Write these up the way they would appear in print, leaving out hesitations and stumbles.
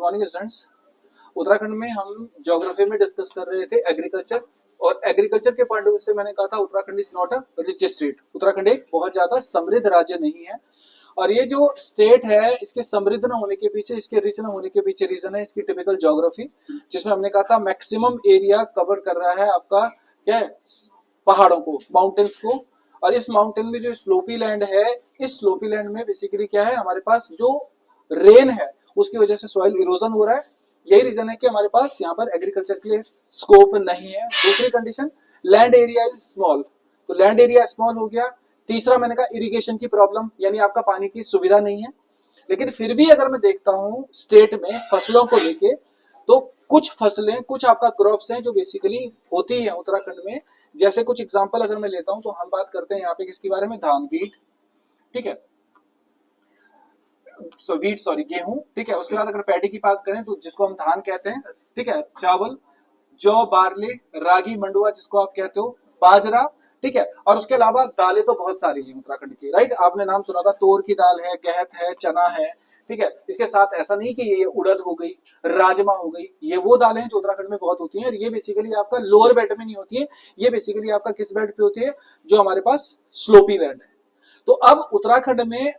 Morning students. Uttarakhand में हम geography में डिस्कस कर रहे थे एग्रीकल्चर, और एग्रीकल्चर के पॉइंट ऑफ व्यू से मैंने कहा था Uttarakhand is not a rich state. Uttarakhand एक बहुत ज्यादा समृद्ध राज्य नहीं है, और ये जो स्टेट है इसके समृद्ध न होने के पीछे, इसके रिच न होने के पीछे रीजन है इसकी टिपिकल ज्योग्राफी, जिसमें हमने कहा था मैक्सिमम एरिया कवर कर रहा है आपका क्या है, पहाड़ों को, माउंटेन्स को। और इस माउंटेन में जो स्लोपी लैंड है, इस स्लोपी लैंड में बेसिकली क्या है, हमारे पास जो रेन है उसकी वजह से सॉइल इरोजन हो रहा है। यही रीजन है कि हमारे पास यहाँ पर एग्रीकल्चर के लिए स्कोप नहीं है। दूसरी condition, land area is small, तो लैंड एरिया स्मॉल हो गया। तीसरा मैंने कहा इरिगेशन की प्रॉब्लम, यानी आपका पानी की सुविधा नहीं है। लेकिन फिर भी अगर मैं देखता हूँ स्टेट में फसलों को लेके, तो कुछ फसलें, कुछ आपका क्रॉप्स हैं जो बेसिकली होती है उत्तराखंड में। जैसे कुछ एग्जांपल अगर मैं लेता हूं तो हम बात करते हैं यहाँ पे किसके बारे में, धान, वीट, ठीक है, गेहूं, ठीक है। उसके बाद अगर पैडी की बात करें तो जिसको हम धान कहते हैं, ठीक है, चावल, जौ, बार्ले, रागी, मंडुआ जिसको आप कहते हो, बाजरा, ठीक है। और उसके अलावा दालें तो बहुत सारी हैं उत्तराखंड की, राइट। आपने नाम सुना था, तोर की दाल है, गहत है, चना है, ठीक है। इसके साथ ऐसा नहीं कि ये उड़द हो गई, राजमा हो गई, ये वो दालें हैं जो उत्तराखंड में बहुत होती हैं। और ये बेसिकली आपका लोअर बेल्ट में नहीं होती है, ये बेसिकली आपका किस बेल्ट पे होती है, जो हमारे पास स्लोपी लैंड है। तो अब उत्तराखंड में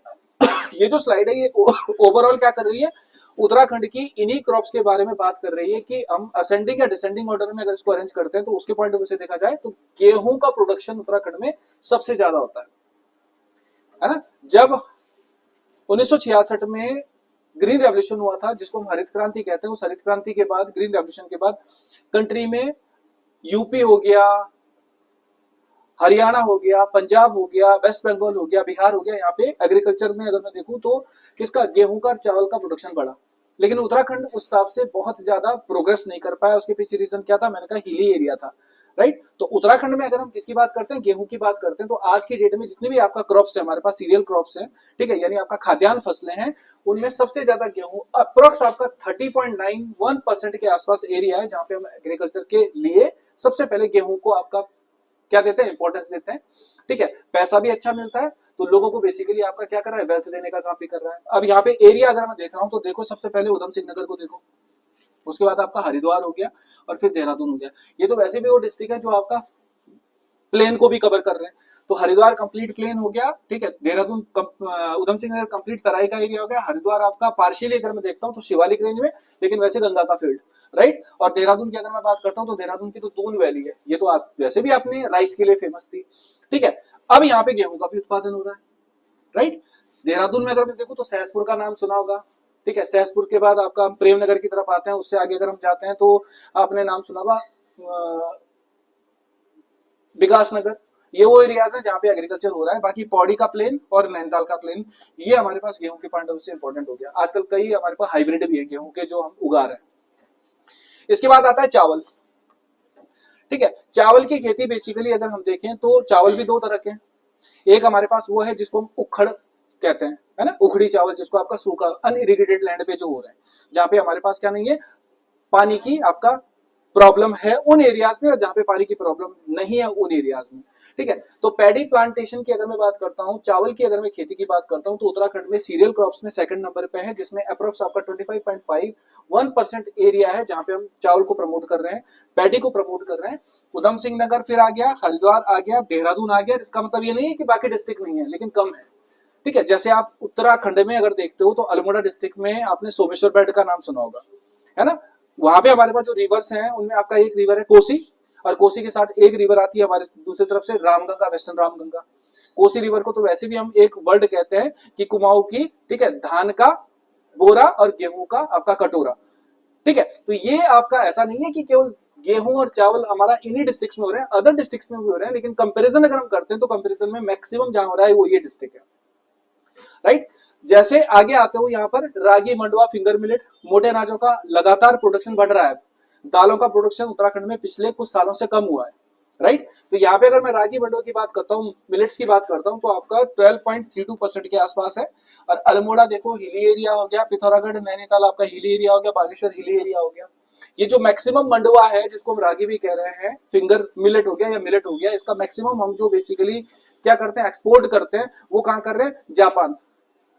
ये जो स्लाइड है ये ओवरऑल क्या कर रही है, उत्तराखंड की इन्हीं क्रॉप्स के बारे में बात कर रही है कि हम असेंडिंग या डिसेंडिंग ऑर्डर में अगर इसको अरेंज करते हैं तो उसके पॉइंट ऑफ व्यू से देखा जाए तो गेहूं का प्रोडक्शन उत्तराखंड में सबसे ज्यादा होता है ना। जब 1966 में ग्रीन रेवोल्यूशन हुआ था, जिसको हम हरित क्रांति कहते हैं, उस हरित क्रांति के बाद, ग्रीन रेवोल्यूशन के बाद कंट्री में यूपी हो गया, हरियाणा हो गया, पंजाब हो गया, वेस्ट बंगाल हो गया, बिहार हो गया, यहाँ पे एग्रीकल्चर में अगर मैं देखूं तो किसका, गेहूं का, चावल का प्रोडक्शन बढ़ा। लेकिन उत्तराखंड उस हिसाब से बहुत ज्यादा प्रोग्रेस नहीं कर पाया। उसके पीछे रीजन क्या था, मैंने कहा हिली एरिया था, राइट। तो उत्तराखंड में अगर हम किसकी बात करते हैं, गेहूं की बात करते हैं, तो आज की डेट में जितनी भी आपका क्रॉप्स है, हमारे पास सीरियल क्रॉप्स है, ठीक है, यानी आपका खाद्यान्न फसलें हैं, उनमें सबसे ज्यादा गेहूं, अप्रोक्स आपका 30.91% के आसपास एरिया है जहां पे हम एग्रीकल्चर के लिए सबसे पहले गेहूं को आपका क्या देते हैं, इंपॉर्टेंस देते हैं, ठीक है। पैसा भी अच्छा मिलता है, तो लोगों को बेसिकली आपका क्या कर रहा है, वेल्थ देने का काम भी कर रहा है। अब यहाँ पे एरिया अगर मैं देख रहा हूं तो देखो, सबसे पहले उधम सिंह नगर को देखो, उसके बाद आपका हरिद्वार हो गया, और फिर देहरादून हो गया। ये तो वैसे भी वो डिस्ट्रिक्ट है जो आपका प्लेन को भी कवर कर रहे हैं। तो हरिद्वार कंप्लीट प्लेन हो गया, ठीक है। देहरादून उधम सिंह नगर कंप्लीट तराई का एरिया हो गया। हरिद्वार आपका पार्शियली अगर मैं देखता हूं तो शिवालिक रेंज में, लेकिन वैसे गंगा का फील्ड, राइट। और देहरादून की अगर मैं बात करता हूं तो देहरादून की तो दून वैली है, ये तो आप वैसे भी आपने राइस के लिए फेमस थी, ठीक है। अब यहाँ पे गेहूं का भी उत्पादन हो रहा है, राइट। देहरादून में अगर मैं देखूं तो सहसपुर का नाम सुना होगा, ठीक है। सहसपुर के बाद आपका प्रेमनगर की तरफ आते हैं, उससे आगे अगर हम जाते हैं तो आपने नाम सुना होगा विकास नगर। ये वो एरियाज हैं जहां पे एग्रीकल्चर हो रहा है। बाकी पौड़ी का प्लेन और नैनीताल का प्लेन, ये हमारे पास गेहूं के पॉइंट ऑफ व्यू से इंपॉर्टेंट हो गया। आजकल कई हमारे पास हाइब्रिड भी है गेहूं के जो हम उगा रहे हैं। इसके बाद आता है चावल, ठीक है। चावल की खेती बेसिकली अगर हम देखें तो चावल भी दो तरह के हैं। एक हमारे पास वो है जिसको हम उखड़ कहते हैं, है ना, उखड़ी चावल, जिसको आपका सूखा अनइरिगेटेड लैंड पे जो हो रहा है, जहां पे हमारे पास क्या नहीं है, पानी की आपका प्रॉब्लम है उन एरियाज में, और जहां पे पानी की प्रॉब्लम नहीं है उन एरियाज में, ठीक है। तो पैडी प्लांटेशन की अगर मैं बात करता हूं, चावल की अगर मैं खेती की बात करता हूं, तो उत्तराखंड में सीरियल क्रॉप्स में सेकंड नंबर पे है, जिसमें अप्रोक्स आपका 25.51% एरिया है जहां पे हम चावल को प्रमोट कर रहे हैं, पैडी को प्रमोट कर रहे हैं। उधम सिंह नगर फिर आ गया, हरिद्वार आ गया, देहरादून आ गया। इसका मतलब ये नहीं है कि बाकी डिस्ट्रिक्ट नहीं है, लेकिन कम है, ठीक है। जैसे आप उत्तराखंड में अगर देखते हो तो अल्मोड़ा डिस्ट्रिक्ट में आपने सोमेश्वर बेल्ट का नाम सुना होगा, है ना। वहां पे हमारे पास जो रिवर्स हैं उनमें आपका एक रिवर है कोसी, और कोसी के साथ एक रिवर आती है हमारे दूसरी तरफ से, रामगंगा, वेस्टर्न रामगंगा। कोसी रिवर को तो वैसे भी हम एक वर्ड कहते हैं कि कुमाऊं की, ठीक है, धान का बोरा और गेहूं का आपका कटोरा, ठीक है। तो ये आपका ऐसा नहीं है कि केवल गेहूं और चावल हमारा इन्हीं डिस्ट्रिक्ट्स में हो रहे हैं, अदर डिस्ट्रिक्ट्स में भी हो रहे हैं, लेकिन कंपैरिजन अगर हम करते हैं तो कंपैरिजन में मैक्सिमम जहां हो रहा है वो ये डिस्ट्रिक्ट है, राइट। जैसे आगे आते हो यहाँ पर रागी, मंडुआ, फिंगर मिलेट, मोटे अनाजों का लगातार प्रोडक्शन बढ़ रहा है। दालों का प्रोडक्शन उत्तराखंड में पिछले कुछ सालों से कम हुआ है, राइट। तो यहाँ पे अगर मैं रागी, मंडुआ की बात करता हूँ, मिलेट्स की बात करता हूँ, तो आपका 12.32% के आसपास है। और अल्मोड़ा देखो हिली एरिया हो गया, पिथौरागढ़, नैनीताल आपका हिली एरिया हो गया, बागेश्वर हिली एरिया हो गया। ये जो मैक्सिमम मंडुआ है जिसको हम रागी भी कह रहे हैं, फिंगर मिलेट हो गया या मिलेट हो गया, इसका मैक्सिमम हम जो बेसिकली क्या करते हैं, एक्सपोर्ट करते हैं, वो कहां कर रहे हैं, जापान,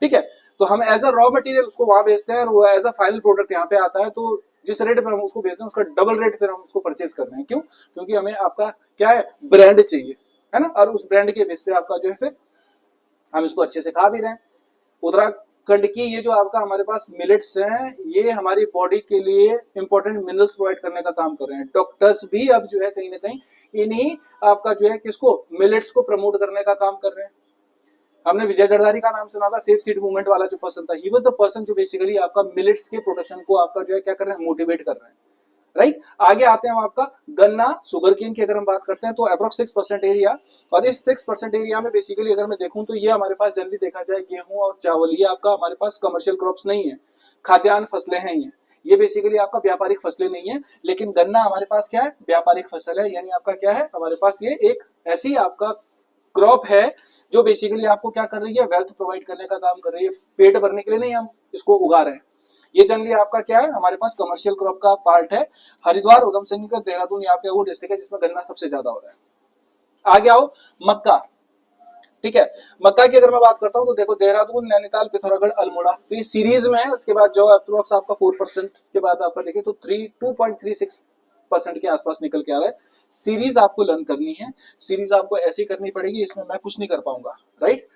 ठीक है। तो हम एज अ रॉ मटेरियल उसको वहां बेचते हैं और वो एज अ फाइनल प्रोडक्ट यहाँ पे आता है। तो जिस रेट पे हम उसको बेचते हैं उसका डबल रेट फिर हम उसको परचेज कर रहे हैं। क्यों? क्योंकि हमें आपका क्या है, ब्रांड चाहिए, है ना, और उस ब्रांड के बेस पे आपका जो है फिर हम इसको अच्छे से खा भी रहे हैं। उत्तराखंड की ये जो आपका हमारे पास मिलेट्स हैं, ये हमारी बॉडी के लिए इंपॉर्टेंट मिनरल्स प्रोवाइड करने का काम कर रहे हैं। डॉक्टर्स भी अब जो है कहीं ना कहीं इन्हीं आपका जो है किसको, मिलेट्स को प्रमोट करने का काम कर रहे हैं। हमने विजय जरदारी का नाम सुना था, सेफ सीड मूवमेंट वाला जो पर्सन था, ही वाज द पर्सन जो बेसिकली आपका मिलेट्स के प्रोडक्शन को आपका जो है क्या कर रहे हैं, मोटिवेट कर रहे हैं। राइट, आगे आते हैं हम आपका गन्ना शुगर केन की अगर हम बात करते हैं तो अप्रोक्स 6% एरिया, और इस 6% एरिया में बेसिकली अगर मैं देखूं तो ये हमारे पास जनरली देखा जाए गेहूं और चावल, ये आपका हमारे पास कमर्शियल क्रॉप्स नहीं है, खाद्यान्न फसलें हैं ये बेसिकली आपका व्यापारिक फसलें नहीं है। लेकिन गन्ना हमारे पास क्या है, व्यापारिक फसल है, यानी आपका क्या है, हमारे पास ये एक ऐसी आपका क्रॉप है जो बेसिकली आपको क्या कर रही है, वेल्थ प्रोवाइड करने का काम कर रही है। पेट भरने के लिए नहीं हम इसको उगा रहे हैं। ये जनरली आपका क्या है, हमारे पास कमर्शियल क्रॉप का पार्ट है। हरिद्वार, उधम सिंह नगर, देहरादून यहाँ पे वो डिस्ट्रिक्ट है जिसमें गन्ना सबसे ज्यादा हो रहा है। आगे आओ, मक्का। ठीक है, मक्का की अगर मैं बात करता हूँ तो देखो देहरादून, नैनीताल, पिथौरागढ़, अल्मोड़ा, तो ये सीरीज में है। उसके बाद जो अप्रोक्स आपका 4% के बाद आपका देखे तो 2.36% के आसपास निकल के आ रहा है। सीरीज आपको लर्न करनी है, सीरीज आपको ऐसी करनी पड़ेगी, इसमें मैं कुछ नहीं कर पाऊंगा। राइट,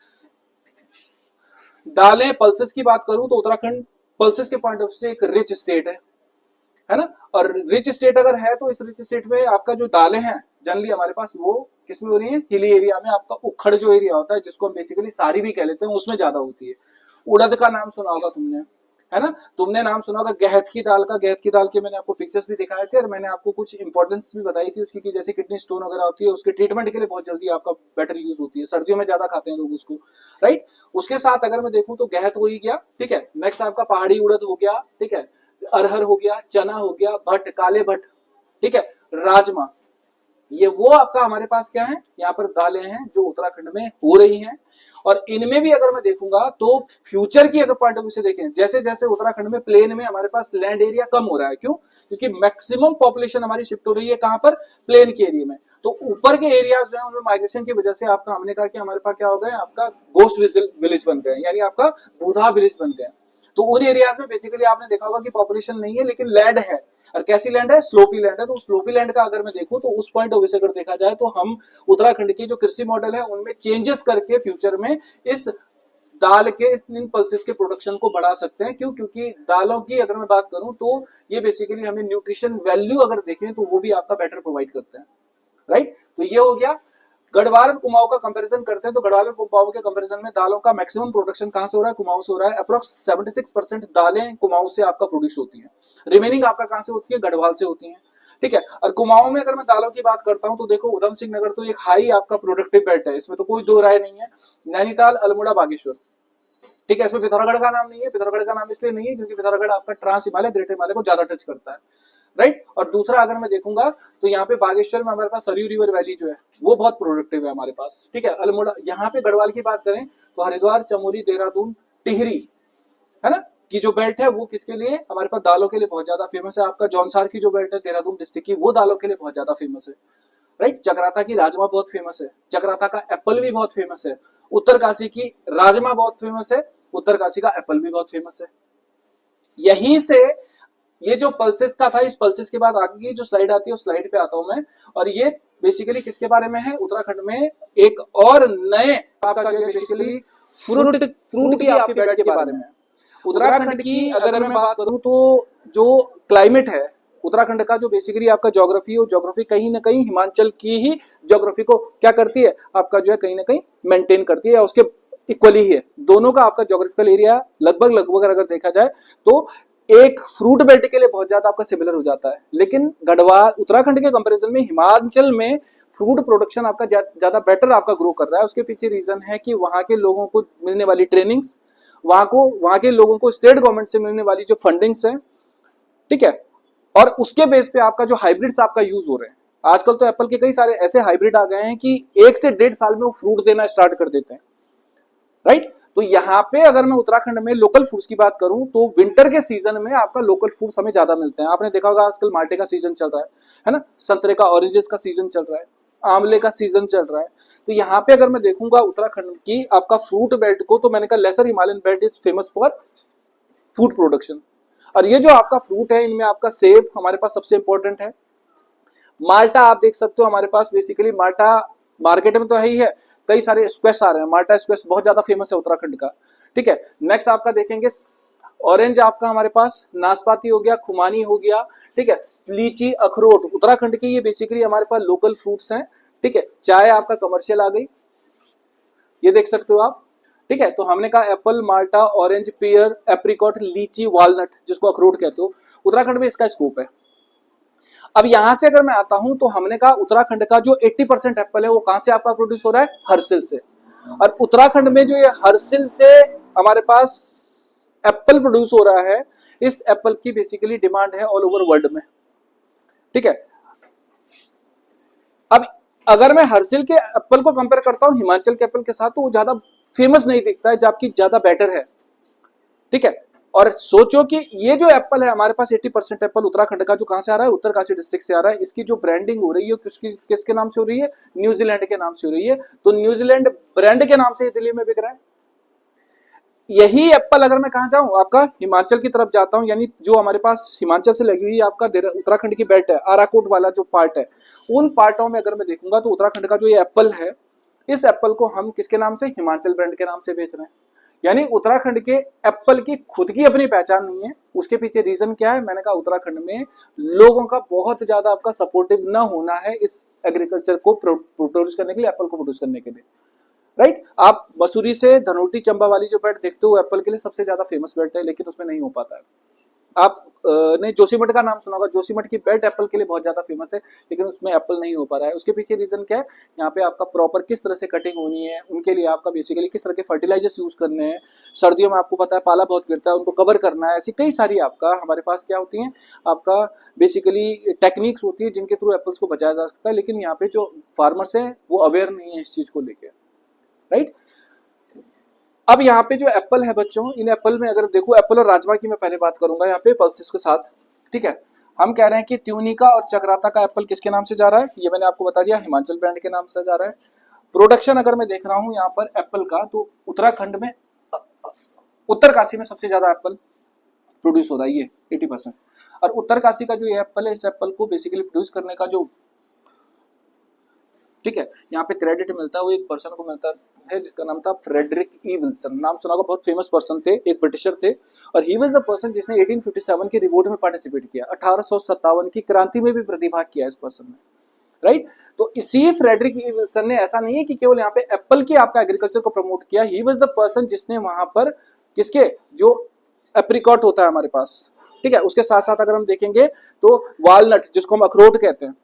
दालें पल्सेस की बात करूं तो उत्तराखंड पल्सेस के पॉइंट ऑफ से एक रिच स्टेट है ना, और रिच स्टेट अगर है तो इस रिच स्टेट में आपका जो दालें हैं जनरली हमारे पास वो किसमें हो रही है, हिली एरिया में, आपका उखड़ जो एरिया होता है जिसको हम बेसिकली सारी भी कह लेते हैं, उसमें ज्यादा होती है। उड़द का नाम सुना होगा तुमने, है ना, तुमने नाम सुना होगा गहत की दाल का। गहत की दाल के मैंने आपको पिक्चर्स भी दिखाए थे और मैंने आपको कुछ इंपॉर्टेंस भी बताई थी उसकी, कि जैसे किडनी स्टोन वगैरह होती है उसके ट्रीटमेंट के लिए बहुत जल्दी आपका बेटर यूज होती है, सर्दियों में ज्यादा खाते हैं लोग उसको। राइट, उसके साथ अगर मैं देखूं तो गहत हो ही गया। ठीक है, नेक्स्ट आपका पहाड़ी उड़द हो गया। ठीक है, अरहर हो गया, चना हो गया, भट्ट, काले भट्ट, ठीक है, राजमा, ये वो आपका हमारे पास क्या है, यहाँ पर दालें हैं जो उत्तराखंड में हो रही हैं। और इनमें भी अगर मैं देखूंगा तो फ्यूचर की अगर पॉइंट ऑफ व्यू से देखें, जैसे जैसे उत्तराखंड में प्लेन में हमारे पास लैंड एरिया कम हो रहा है, क्यों? क्योंकि मैक्सिमम पॉपुलेशन हमारी शिफ्ट हो रही है कहां पर, प्लेन के एरिया में। तो ऊपर के एरियाज जो है उनमें माइग्रेशन की वजह से आपका, हमने कहा कि हमारे पास क्या हो गए, आपका गोस्ट विलेज बन गए, यानी आपका बूढ़ा विलेज बन गए। तो उन एरियाज में बेसिकली आपने देखा होगा कि पॉपुलेशन नहीं है लेकिन लैंड है, और कैसी लैंड है, स्लोपी लैंड है। तो स्लोपी लैंड का अगर मैं देखूं तो उस पॉइंट ऑफ व्यू से अगर देखा जाए तो हम उत्तराखंड की जो कृषि मॉडल है उनमें चेंजेस करके फ्यूचर में इस दाल के इन पल्सेस के प्रोडक्शन को बढ़ा सकते हैं। क्यों? क्योंकि दालों की अगर मैं बात करूं तो ये बेसिकली हमें न्यूट्रिशन वैल्यू अगर देखें तो वो भी आपका बेटर प्रोवाइड करते हैं। राइट, तो ये हो गया। गढ़वाल और कुमाऊं का कंपैरिजन करते हैं तो गढ़वाल और कुमाऊं के कंपैरिजन में दालों का मैक्सिमम प्रोडक्शन कहां से हो रहा है, कुमाऊं से हो रहा है। अप्रोक्स 76% दालें कुमाऊं से आपका प्रोड्यूस होती हैं, रिमेनिंग आपका कहां से होती है, गढ़वाल से होती हैं। ठीक है, और कुमाऊं में अगर मैं दालों की बात करता हूं तो देखो उधम सिंह नगर तो एक हाई आपका प्रोडक्टिव बेल्ट है, इसमें तो कोई दो राय नहीं है। नैनीताल, अल्मोड़ा, बागेश्वर, ठीक है, इसमें पिथौरागढ़ का नाम नहीं है। पिथौरागढ़ का नाम इसलिए नहीं है क्योंकि पिथौरागढ़ आपका ट्रांस हिमालय, ग्रेटर हिमालय को ज्यादा टच करता है। राइट, और दूसरा अगर मैं देखूंगा तो यहाँ पे बागेश्वर में हमारे पास सरयू रिवर वैली जो है वो बहुत प्रोडक्टिव है हमारे पास। ठीक है, अल्मोड़ा, यहाँ पे गढ़वाल की बात करें तो हरिद्वार, चमोली, देहरादून, टिहरी, है ना, की जो बेल्ट है वो किसके लिए, हमारे पास दालों के लिए बहुत ज्यादा फेमस है। आपका जौनसार की जो बेल्ट है देहरादून डिस्ट्रिक्ट की, वो दालों के लिए बहुत ज्यादा फेमस है। राइट, चक्राता की राजमा बहुत फेमस है, चक्राता का एप्पल भी बहुत फेमस है। उत्तरकाशी की राजमा बहुत फेमस है, उत्तरकाशी का एप्पल भी बहुत फेमस है। यहीं से ये जो पल्सेस का था, इस पल्सेस के बाद आगे की जो स्लाइड आती है उस स्लाइड पे आता हूं मैं, और ये बेसिकली किसके बारे में है, उत्तराखंड में एक और नए आपका जो बेसिकली फ्रूट की आपकी बेल्ट के बारे में। उत्तराखंड की अगर मैं बात करूं तो जो क्लाइमेट है उत्तराखंड का, जो बेसिकली आपका ज्योग्राफी है, ज्योग्राफी कहीं ना कहीं हिमाचल की ही ज्योग्राफी को क्या करती है, आपका जो है कहीं ना कहीं मेंटेन करती है, या उसके इक्वली ही है। दोनों का आपका ज्योग्राफिकल एरिया लगभग लगभग अगर देखा जाए तो एक फ्रूट बेल्ट के लिए बहुत ज्यादा आपका सिमिलर हो जाता है। लेकिन गढ़वाल, उत्तराखंड के कंपैरिजन में हिमाचल में फ्रूट प्रोडक्शन आपका ज्यादा बेटर आपका ग्रो कर रहा है। उसके पीछे रीजन है कि वहां के लोगों को मिलने वाली ट्रेनिंग्स, वहां के लोगों को स्टेट गवर्नमेंट से मिलने वाली जो फंडिंग्स है, ठीक है, और उसके बेस पे आपका जो हाइब्रिड्स आपका यूज हो रहे हैं। आजकल तो एप्पल के कई सारे ऐसे हाइब्रिड आ गए हैं कि 1 से 1.5 साल में वो फ्रूट देना स्टार्ट कर देते हैं। राइट, तो यहाँ पे अगर मैं उत्तराखंड में लोकल फूड्स की बात करूं तो विंटर के सीजन में आपका लोकल फूड्स हमें ज्यादा मिलते हैं। आपने देखा होगा आजकल माल्टे का सीजन चल रहा है ना, संतरे का, ऑरेंजेस का सीजन चल रहा है। आंवले का सीजन चल रहा है। तो यहाँ पे अगर मैं देखूंगा उत्तराखंड की आपका फ्रूट बेल्ट को, तो मैंने कहा lesser Himalayan belt is famous for food production. और ये जो आपका फ्रूट है, इनमें आपका सेब हमारे पास सबसे इंपॉर्टेंट है। माल्टा आप देख सकते हो हमारे पास, बेसिकली माल्टा मार्केट में तो है ही है, कई सारे स्क्वैश आ रहे हैं। माल्टा स्क्वैश बहुत ज्यादा फेमस है उत्तराखंड का। ठीक है, नेक्स्ट आपका देखेंगे ऑरेंज, आपका हमारे पास नाशपाती हो गया, खुमानी हो गया। ठीक है, लीची, अखरोट, उत्तराखंड के ये बेसिकली हमारे पास लोकल फ्रूट्स हैं। ठीक है, चाय आपका कमर्शियल आ गई, ये देख सकते हो आप। ठीक है, तो हमने कहा एप्पल, माल्टा, ऑरेंज, पियर, एप्रिकॉट, लीची, वॉलनट, जिसको अखरोट कहते हो, उत्तराखंड में इसका स्कोप है। अब यहां से अगर मैं आता हूं, तो हमने कहा उत्तराखंड का जो 80% एप्पल है वो कहां से आपका प्रोड्यूस हो रहा है, हर्सिल से। और उत्तराखंड में जो ये हर्सिल से हमारे पास एप्पल प्रोड्यूस हो रहा है, इस एप्पल की बेसिकली डिमांड है ऑल ओवर वर्ल्ड में। ठीक है, अब अगर मैं हर्सिल के एप्पल को कंपेयर करता हूं हिमाचल के एप्पल के साथ, तो वो ज्यादा फेमस नहीं दिखता है, जबकि ज्यादा बेटर है। ठीक है, और सोचो कि ये जो एप्पल है हमारे पास 80% एप्पल उत्तराखंड का जो कहां से आ रहा है, उत्तरकाशी डिस्ट्रिक्ट से आ रहा है। इसकी जो ब्रांडिंग हो रही है किसके नाम से हो रही है, न्यूजीलैंड के नाम से हो रही है। तो न्यूजीलैंड ब्रांड के नाम से दिल्ली में बिक रहा है। यही एप्पल अगर मैं कहां जाऊं, आपका हिमाचल की तरफ जाता हूं, यानी जो हमारे पास हिमाचल से लगी हुई आपका उत्तराखंड की बेल्ट है, आराकोट वाला जो पार्ट है, उन पार्टों में अगर मैं देखूंगा तो उत्तराखंड का जो ये एप्पल है, इस एप्पल को हम किसके नाम से, हिमाचल ब्रांड के नाम से बेच रहे हैं। यानी उत्तराखंड के एप्पल की खुद की अपनी पहचान नहीं है। उसके पीछे रीजन क्या है, मैंने कहा उत्तराखंड में लोगों का बहुत ज्यादा आपका सपोर्टिव ना होना है इस एग्रीकल्चर को प्रोड्यूस करने के लिए, एप्पल को प्रोड्यूस करने के लिए। राइट, आप मसूरी से धनोटी चंबा वाली जो बेल्ट देखते हो, एप्पल के लिए सबसे ज्यादा फेमस बेल्ट है, लेकिन उसमें नहीं हो पाता है। आप ने जोशीमठ का नाम सुना होगा, जोशीमठ की बेल्ट एप्पल के लिए बहुत ज्यादा फेमस है, लेकिन उसमें एप्पल नहीं हो पा रहा है। उसके पीछे रीजन क्या है, यहाँ पे आपका प्रॉपर किस तरह से कटिंग होनी है, उनके लिए आपका बेसिकली किस तरह के फर्टिलाइजर्स यूज करने हैं। सर्दियों में आपको पता है पाला बहुत गिरता है, उनको कवर करना है। ऐसी कई सारी आपका हमारे पास क्या होती है, आपका बेसिकली टेक्निक्स होती है जिनके थ्रू एप्पल्स को बचाया जा सकता है। लेकिन यहाँ पे जो फार्मर्स है वो अवेयर नहीं है इस चीज को लेकर। राइट, अब यहाँ पे जो एप्पल है बच्चों, इन एप्पल में अगर देखो, एप्पल और राजमा की मैं पहले बात करूंगा यहाँ पे पल्सेस के साथ। ठीक है, हम कह रहे हैं कि त्यूनिका और चक्राता का एप्पल किसके नाम से जा रहा है, ये मैंने आपको बता दिया, हिमाचल ब्रांड के नाम से जा रहा है। प्रोडक्शन अगर मैं देख रहा हूँ यहाँ पर एप्पल का, तो उत्तराखंड में उत्तरकाशी में सबसे ज्यादा एप्पल प्रोड्यूस हो रहा है, ये 80%। और उत्तरकाशी का जो ये एप्पल है, इस एप्पल को बेसिकली प्रोड्यूस करने का जो, ठीक है, यहाँ पे क्रेडिट मिलता है वो एक पर्सन को मिलता है जिसका नाम था फ्रेडरिक ई विल्सन। नाम सुना होगा, बहुत फेमस पर्सन थे, एक ब्रिटिशर थे। और ही वाज द पर्सन जिसने 1857 की रिवोल्ट में पार्टिसिपेट किया, 1857 की क्रांति में भी प्रतिभाग किया इस पर्सन ने। राइट, तो इसी फ्रेडरिक ई विल्सन ने, ऐसा नहीं है कि केवल यहाँ पे एप्पल की आपका एग्रीकल्चर को प्रमोट किया, ही वाज द पर्सन जिसने वहां पर किसके, जो एप्रिकॉट होता है हमारे पास, ठीक है, उसके साथ साथ अगर हम देखेंगे तो वॉलनट, जिसको हम अखरोट कहते हैं,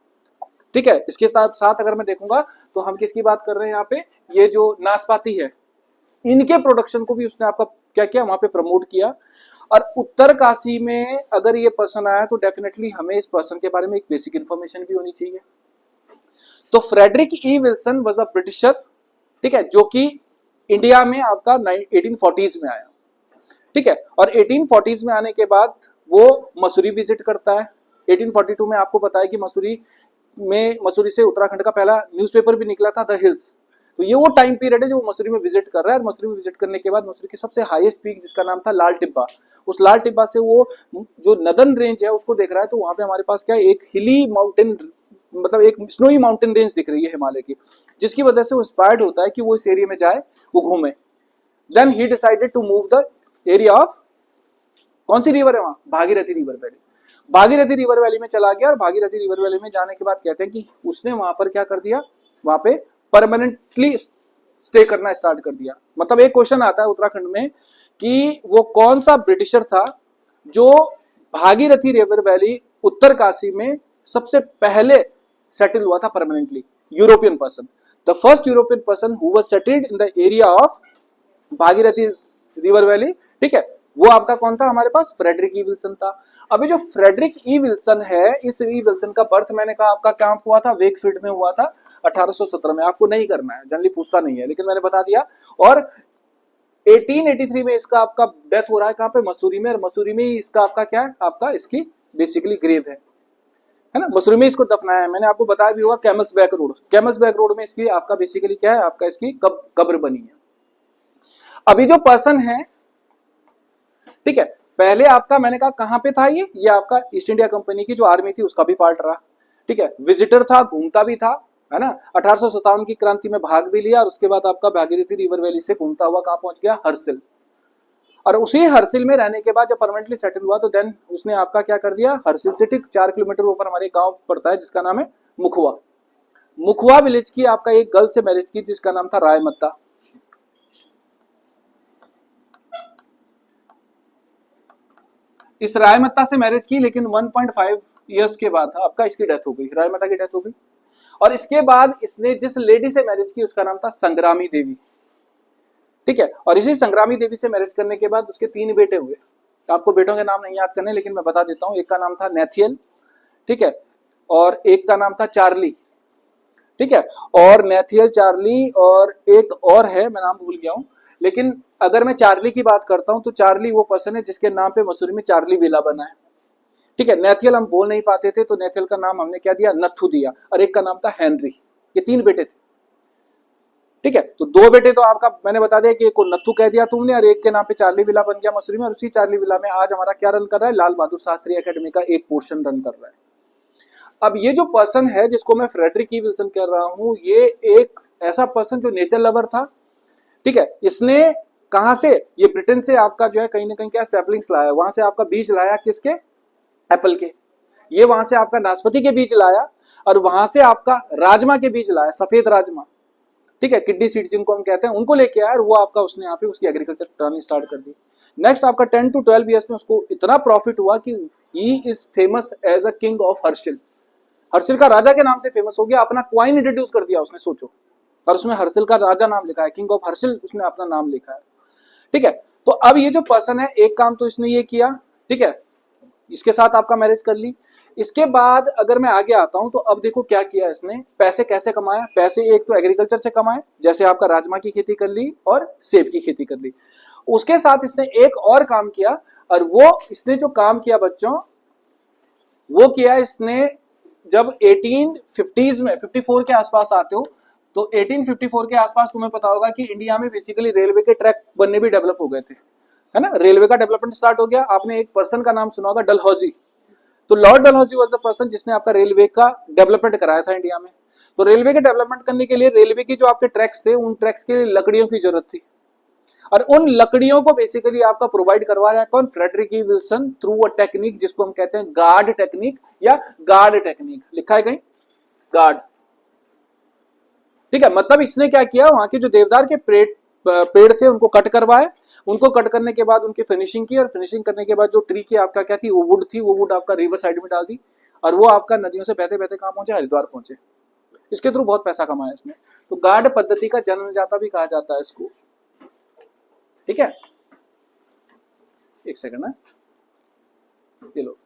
ठीक है, इसके साथ साथ अगर मैं देखूंगा तो हम किसकी बात कर रहे हैं यहाँ पे, ये जो नाशपाती है, इनके प्रोडक्शन को भी उसने आपका क्या किया, वहां पे प्रमोट किया। और उत्तरकाशी में अगर ये पर्सन आया तो डेफिनेटली हमें इस पर्सन के बारे में एक बेसिक इंफॉर्मेशन भी होनी चाहिए। तो Frederick E Wilson was a Britisher, ठीक है, जो कि इंडिया में आपका 1840s में आया। ठीक है, और 1840s में आने के बाद वो मसूरी विजिट करता है। 1842 में आपको पता है कि मसूरी से उत्तराखंड का पहला न्यूज़पेपर भी निकला था, द हिल्स। तो ये वो टाइम पीरियड है जो वो मसूरी में विजिट कर रहा है। और मसूरी में विजिट करने के बाद मसूरी की सबसे हाईएस्ट पीक जिसका नाम था लाल टिब्बा, उस लाल टिब्बा से वो जो नदन रेंज है उसको देख रहा है। तो वहां पे हमारे पास क्या है, एक हिली माउंटेन, मतलब एक स्नोई माउंटेन रेंज दिख रही है हिमालय की, जिसकी वजह से वो इंस्पायर्ड होता है कि वो इस एरिया में जाए, वो घूमे। Then he decided to move the area of, कौन सी रिवर है वहां, Bhagirathi river valley. Bhagirathi river valley में चला गया, और भागीरथी रिवर वैली में जाने के बाद कहते हैं कि उसने वहां पर क्या कर दिया, वहां पे परमानेंटली स्टे करना स्टार्ट कर दिया। मतलब एक क्वेश्चन आता है उत्तराखंड में कि वो कौन सा ब्रिटिशर था जो भागीरथी रिवर वैली उत्तरकाशी में सबसे पहले सेटल हुआ था permanently, European person. The first European person who was settled in the area of Bhagirathi river valley, ठीक है, वो आपका कौन था हमारे पास, फ्रेडरिक ई विल्सन था। अभी जो फ्रेडरिक ई विल्सन है, इस ई विल्सन का बर्थ मैंने कहा आपका क्या हुआ था, वेकफील्ड में हुआ था 1817 में। आपको नहीं करना है, जनरली पूछता नहीं है, लेकिन मैंने बता दिया। और 1883 में इसका आपका डेथ हो रहा है कहां पे, मसूरी में। और मसूरी में ही इसका आपका क्या है, आपका इसकी बेसिकली ग्रेव है। है ना, मसूरी में इसको दफनाया है। मैंने आपको बताया भी होगा camel's back road, camel's back road में इसकी आपका बेसिकली क्या है, आपका इसकी कब्र बनी है। अभी जो पर्सन है, ठीक है, पहले आपका मैंने कहा कहां पे था ये आपका ईस्ट इंडिया कंपनी की जो आर्मी थी उसका भी पार्ट रहा, ठीक है, विजिटर था, घूमता भी था, है ना, 1857 की क्रांति में भाग भी लिया और उसके बाद आपका भागीरथी रिवर वैली से घूमता हुआ कहां पहुंच गया, हर्सिल। और उसी हर्सिल में रहने के बाद जब परमानेंटली सेटल हुआ तो देन उसने आपका क्या कर दिया, हर्सिल से ठीक 4 किलोमीटर ऊपर हमारे गांव पड़ता है जिसका नाम है मुखवा। मुखवा विलेज की आपका एक गर्ल से मैरिज की जिसका नाम था रायमत्ता। इस रायमत्ता से मैरिज की, लेकिन 1.5 इयर्स के बाद आपका इसकी डेथ हो गई, रायमत्ता की डेथ हो गई। और इसके बाद इसने जिस लेडी से मैरिज की उसका नाम था संग्रामी देवी, ठीक है। और इसी संग्रामी देवी से मैरिज करने के बाद उसके 3 बेटे हुए। आपको बेटों के नाम नहीं याद करने, लेकिन मैं बता देता हूं। एक का नाम था नेथियल, ठीक है, और एक का नाम था चार्ली, ठीक है। और नेथियल, चार्ली और एक और है, मैं नाम भूल गया हूं। लेकिन अगर मैं चार्ली की बात करता हूं तो चार्ली वो पर्सन है जिसके नाम पे मसूरी में चार्ली विला बना है, ठीक है। नेथियल हम बोल नहीं पाते थे तो नेथियल का नाम हमने क्या दिया, नथु दिया। और एक का नाम था हेनरी। ये 3 बेटे थे, ठीक है। तो 2 बेटे तो आपका मैंने बता दिया कि एक को नथु कह दिया तुमने, और एक के नाम पे चार्ली विला बन गया मसूरी में। और उसी चार्ली विला में आज हमारा क्या रन कर रहा है, लाल बहादुर शास्त्री एकेडमी का एक पोर्शन रन कर रहा है। अब ये जो पर्सन है जिसको मैं फ्रेडरिक ई विल्सन कह रहा हूं, ये एक ऐसा पर्सन जो नेचर लवर था, ठीक है। इसने कहां से, ये ब्रिटेन से आपका जो है कहीं ना कहीं क्या सैपलिंग्स लाया, वहां से आपका बीज लाया, किसके, एप्पल के। ये वहां से आपका नाशपाती के बीज लाया और वहां से आपका राजमा के बीज लाया, सफेद राजमा, ठीक है, किडनी सीड जिनको हम कहते हैं, उनको लेके आया और वो आपका उसने यहाँ पे उसकी एग्रीकल्चर करानी स्टार्ट कर दी। नेक्स्ट आपका 10 to 12 ईयर्स में उसको इतना प्रॉफिट हुआ कि he is famous as a king of Harsil. Harsil का राजा के नाम से फेमस हो गया, अपना क्वाइन इंट्रोड्यूस कर दिया उसने, सोचो। और उसमें हर्षिल का राजा नाम लिखा है, किंग ऑफ हर्षिल उसने अपना नाम लिखा है, ठीक है। तो अब ये जो पर्सन है, एक काम तो इसने ये किया, ठीक है, इसके साथ आपका मैरिज कर ली। इसके बाद अगर मैं आगे आता हूं तो अब देखो क्या किया इसने, पैसे कैसे कमाया। पैसे एक तो एग्रीकल्चर से कमाए, जैसे आपका राजमा की खेती कर ली और सेब की खेती कर ली। उसके साथ इसने एक और काम किया, और वो इसने जो काम किया बच्चों, वो किया इसने जब 1850s में 54 के आसपास आते हो, तो 1854 के आसपास तुम्हें पता होगा कि इंडिया में बेसिकली रेलवे के ट्रैक बनने भी डेवलप हो गए थे, है ना, रेलवे का डेवलपमेंट स्टार्ट हो गया। आपने एक पर्सन का नाम सुना होगा, डलहौजी। तो Lord Dalhousie was the person जिसने आपका रेलवे का डेवलपमेंट कराया था इंडिया में। तो रेलवे के डेवलपमेंट करने के लिए रेलवे की जो आपके ट्रैक्स थे, उन ट्रैक्स के लिए लकड़ियों की जरूरत थी, और उन लकड़ियों को बेसिकली आपका प्रोवाइड करवा रहा है कौन, Frederick E Wilson, through a technique जिसको हम कहते हैं गार्ड टेक्निक या गार्ड टेक्निक, लिखा है कहीं गार्ड, ठीक है। मतलब इसने क्या किया, वहां के जो देवदार के पेड़ थे उनको कट करवाए, उनको कट करने के बाद उनकी फिनिशिंग की, और फिनिशिंग करने के बाद जो ट्री की आपका क्या थी, वो वुड थी, वो वुड आपका रिवर साइड में डाल दी, और वो आपका नदियों से बहते बहते कहां पहुंचे, हरिद्वार पहुंचे। इसके थ्रू बहुत पैसा कमाया इसने। तो गार्ड पद्धति का जन्मदाता भी कहा जाता है इसको, ठीक है। एक सेकंड है, ये लो,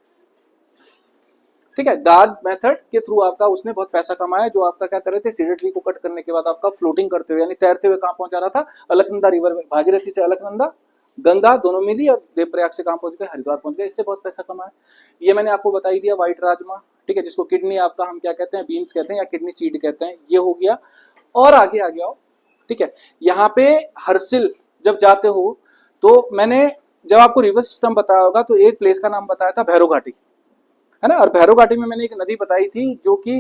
ठीक है। गार्ड मेथड के थ्रू आपका उसने बहुत पैसा कमाया, जो आपका क्या कर रहे थे, सीडर ट्री को कट करने के बाद आपका फ्लोटिंग करते हुए यानी तैरते हुए कहां पहुंचा रहा था, अलकनंदा रिवर में, भागीरथी से अलकनंदा, गंगा दोनों मिली और देवप्रयाग से कहां पहुंच गए, हरिद्वार पहुंच गए। इससे बहुत पैसा कमाया। ये मैंने आपको बता ही दिया, व्हाइट राजमा, ठीक है, जिसको किडनी आपका हम क्या कहते हैं, बीन्स कहते हैं या किडनी सीड कहते हैं, ये हो गया। और आगे आ गया, ठीक है। यहाँ पे हर्सिल जब जाते हो तो मैंने जब आपको रिवर सिस्टम बताया होगा तो एक प्लेस का नाम बताया था भैरव घाटी, है ना। और भैरव घाटी में मैंने एक नदी बताई थी जो कि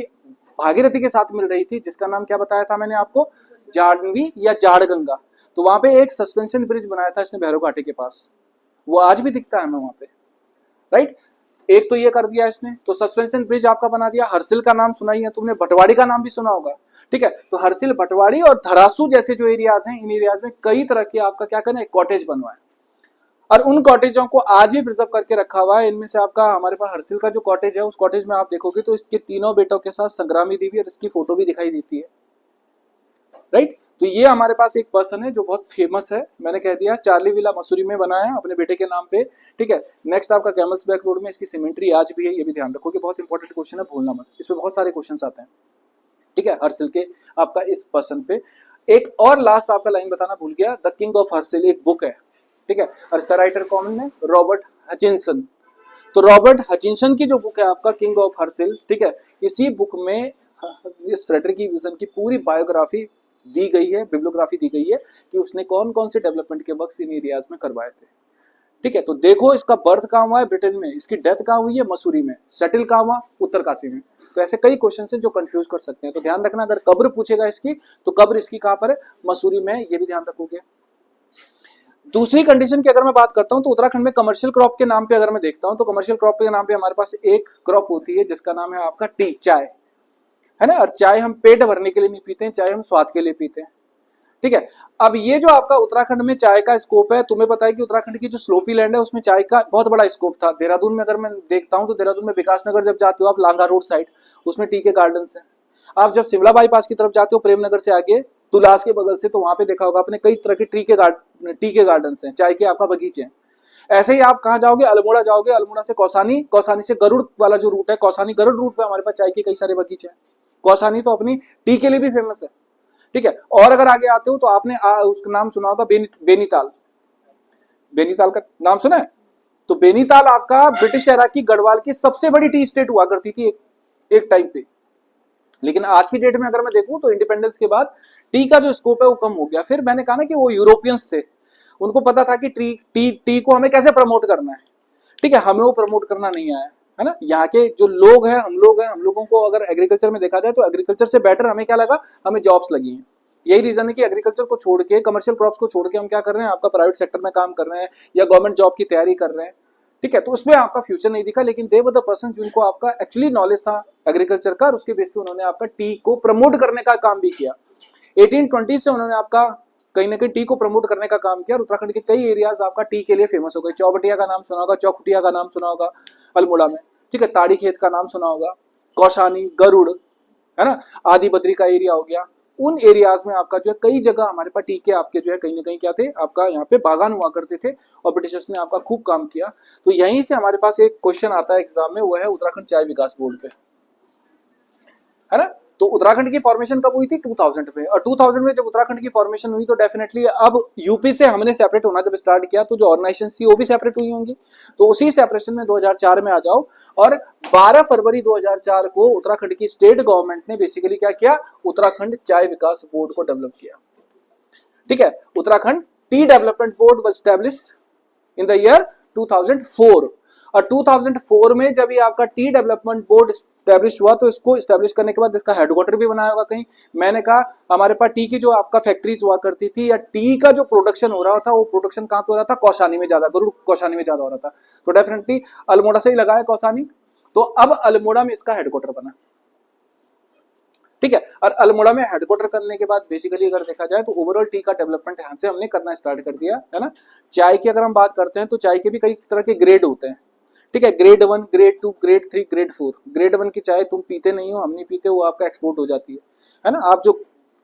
भागीरथी के साथ मिल रही थी, जिसका नाम क्या बताया था मैंने आपको, जाह्नवी या जाड़ गंगा। तो वहां पे एक सस्पेंशन ब्रिज बनाया था इसने भैरव घाटी के पास, वो आज भी दिखता है हमें वहां पे, राइट। एक तो ये कर दिया इसने, तो सस्पेंशन ब्रिज आपका बना दिया। हर्सिल का नाम सुना ही है तुमने, भटवाड़ी का नाम भी सुना होगा, ठीक है। तो हर्सिल, भटवाड़ी और धरासू जैसे जो एरियाज हैं, इन एरियाज में कई तरह के आपका क्या करना है, कॉटेज बनवाए, और उन कॉटेजों को आज भी प्रिजर्व करके रखा हुआ है। इनमें से आपका हमारे पास हर्सिल का जो कॉटेज है, उस कॉटेज में आप देखोगे तो इसके तीनों बेटों के साथ संग्रामी देवी और इसकी फोटो भी दिखाई देती है, राइट। तो ये हमारे पास एक पर्सन है जो बहुत फेमस है, मैंने कह दिया, चार्ली विला मसूरी में बनाया अपने बेटे के नाम पे, ठीक है। नेक्स्ट आपका कैमल्स बैक रोड में इसकी सिमेंट्री आज भी है, ये भी ध्यान रखोगे, बहुत इंपॉर्टेंट क्वेश्चन है, भूलना मत, इसमें बहुत सारे क्वेश्चन आते हैं, ठीक है। हर्सिल के आपका इस पर्सन पे एक और लास्ट आपका लाइन बताना भूल गया, द किंग ऑफ हर्सिल एक बुक है, ठीक है, और इसका राइटर कौन है, रॉबर्ट हचिंसन। तो रॉबर्ट हचिंसन की जो बुक है आपका किंग ऑफ हर्सिल, ठीक है, इसी बुक में इस फ्रेडरिक विल्सन की पूरी बायोग्राफी दी गई है, बिब्लियोग्राफी दी गई है कि उसने कौन कौन से डेवलपमेंट के वर्क्स इन एरियाज में करवाए थे। ठीक है, तो देखो इसका बर्थ कहाँ हुआ है, ब्रिटेन में, इसकी डेथ कहाँ हुई है, मसूरी में, सेटल कहाँ हुआ, उत्तरकाशी में। तो ऐसे कई क्वेश्चन है जो कंफ्यूज कर सकते हैं, तो ध्यान रखना अगर कब्र पूछेगा इसकी तो कब्र इसकी कहाँ पर है, मसूरी में, ये भी ध्यान रखोगे। दूसरी कंडीशन की अगर मैं बात करता हूं तो उत्तराखंड में कमर्शियल क्रॉप के नाम पे अगर मैं देखता हूं तो कमर्शियल क्रॉप के नाम पे हमारे पास एक क्रॉप होती है जिसका नाम है आपका टी, चाय, है ना। और चाय हम पेट भरने के लिए नहीं पीते हैं, चाय हम स्वाद के लिए पीते हैं, ठीक है। अब ये जो आपका उत्तराखंड में चाय का स्कोप है, तुम्हें पता है कि उत्तराखंड की जो स्लोपी लैंड है उसमें चाय का बहुत बड़ा स्कोप था। देहरादून में अगर मैं देखता हूं तो देहरादून में विकास नगर जब जाते हो आप, लांगा रोड साइड, उसमें टी के गार्डन है। आप जब शिमला बाईपास की तरफ जाते हो प्रेमनगर से आगे तुलास के बगल से, तो वहां पे देखा होगा आपने कई तरह के टी के गार्डन हैं, चाय के आपका बगीचे हैं। ऐसे ही आप कहाँ जाओगे, अल्मोड़ा जाओगे, अल्मोड़ा से कौसानी, कौसानी से गरुड़ वाला जो रूट है, कौसानी गरुड़ रूट पे हमारे पास चाय के कई सारे बगीचे हैं। कौसानी तो अपनी टी के लिए भी फेमस है, ठीक है। और अगर आगे आते हो तो आपने उसका नाम सुना होगा बेनीताल, बेनीताल का नाम सुना है। तो बेनीताल आपका ब्रिटिश एरा की गढ़वाल की सबसे बड़ी टी स्टेट हुआ करती थी एक टाइम पे। लेकिन आज की डेट में अगर मैं देखूं तो इंडिपेंडेंस के बाद टी का जो स्कोप है वो कम हो गया। फिर मैंने कहा ना कि वो यूरोपियंस थे, उनको पता था कि टी को हमें कैसे प्रमोट करना है, ठीक है। हमें वो प्रमोट करना नहीं आया, है ना। यहाँ के जो लोग हैं, हम लोगों को अगर एग्रीकल्चर में देखा जाए तो एग्रीकल्चर से बेटर हमें क्या लगा, हमें जॉब्स लगी हैं। यही रीजन है कि एग्रीकल्चर को छोड़ के, कमर्शियल क्रॉप्स को छोड़ के हम क्या कर रहे हैं, आपका प्राइवेट सेक्टर में काम कर रहे हैं या गवर्नमेंट जॉब की तैयारी कर रहे हैं, ठीक है। तो उसमें आपका फ्यूचर नहीं दिखा, लेकिन दे वर द पर्सन जिनको आपका एक्चुअली नॉलेज था एग्रीकल्चर का, और उसके बेस पे उन्होंने आपका टी को प्रमोट करने का काम भी किया। 1820 से उन्होंने आपका कहीं ना कहीं टी को प्रमोट करने का काम किया, और उत्तराखंड के कई एरियाज आपका टी के लिए फेमस हो गए। चौबटिया का नाम सुना होगा, चौखुटिया का नाम सुना होगा अल्मोड़ा में, ठीक है। ताड़ी खेत का नाम सुना होगा, कौशानी, गरुड़, है ना, आदि बद्री का एरिया हो गया। उन एरियाज में आपका जो है कई जगह हमारे पास टी के आपके जो है कहीं ना कहीं क्या थे, आपका यहाँ पे बागान हुआ करते थे, और ब्रिटिशर्स ने आपका खूब काम किया। तो यहीं से हमारे पास एक क्वेश्चन आता है एग्जाम में, वो है उत्तराखंड चाय विकास बोर्ड पे, है ना। तो उत्तराखंड की फॉर्मेशन कब हुई थी, 2000 में। और 2000 में जब उत्तराखंड की फॉर्मेशन हुई तो डेफिनेटली अब यूपी से हमने सेपरेट होना जब स्टार्ट किया तो जो ऑर्गेनाइजेशन थी वो भी सेपरेट हुई होंगी। तो उसी सेपरेशन में 2004 में आ जाओ, और 12 फरवरी 2004 को उत्तराखंड की स्टेट गवर्नमेंट ने बेसिकली क्या किया, उत्तराखंड चाय विकास बोर्ड को डेवलप किया, ठीक है। Uttarakhand T development board was established in the year 2004। और 2004 में जब ये आपका टी डेवलपमेंट बोर्ड स्टैब्लिश हुआ तो इसको स्टैब्लिश करने के बाद इसका हेडक्वार्टर भी बनाया होगा कहीं। मैंने कहा हमारे पास टी की जो आपका फैक्ट्रीज हुआ करती थी या टी का जो प्रोडक्शन हो रहा था वो प्रोडक्शन कहाँ पे हो रहा था, कौशानी में ज्यादा, गरुड़ कौशानी में ज्यादा हो रहा था। तो डेफिनेटली अल्मोड़ा से ही लगा है कौशानी, तो अब अल्मोड़ा में इसका हेडक्वार्टर बना, ठीक है। और अल्मोड़ा में हेडक्वार्टर करने के बाद बेसिकली अगर देखा जाए तो ओवरऑल टी का डेवलपमेंट यहाँ से हमने करना स्टार्ट कर दिया, है ना। चाय की अगर हम बात करते हैं तो चाय के भी कई तरह के ग्रेड होते हैं, ठीक है। Grade 1, grade 2, grade 3, grade 4। Grade 1 की चाय तुम पीते नहीं हो, हम नहीं पीते, वो आपका एक्सपोर्ट हो जाती है ना। आप जो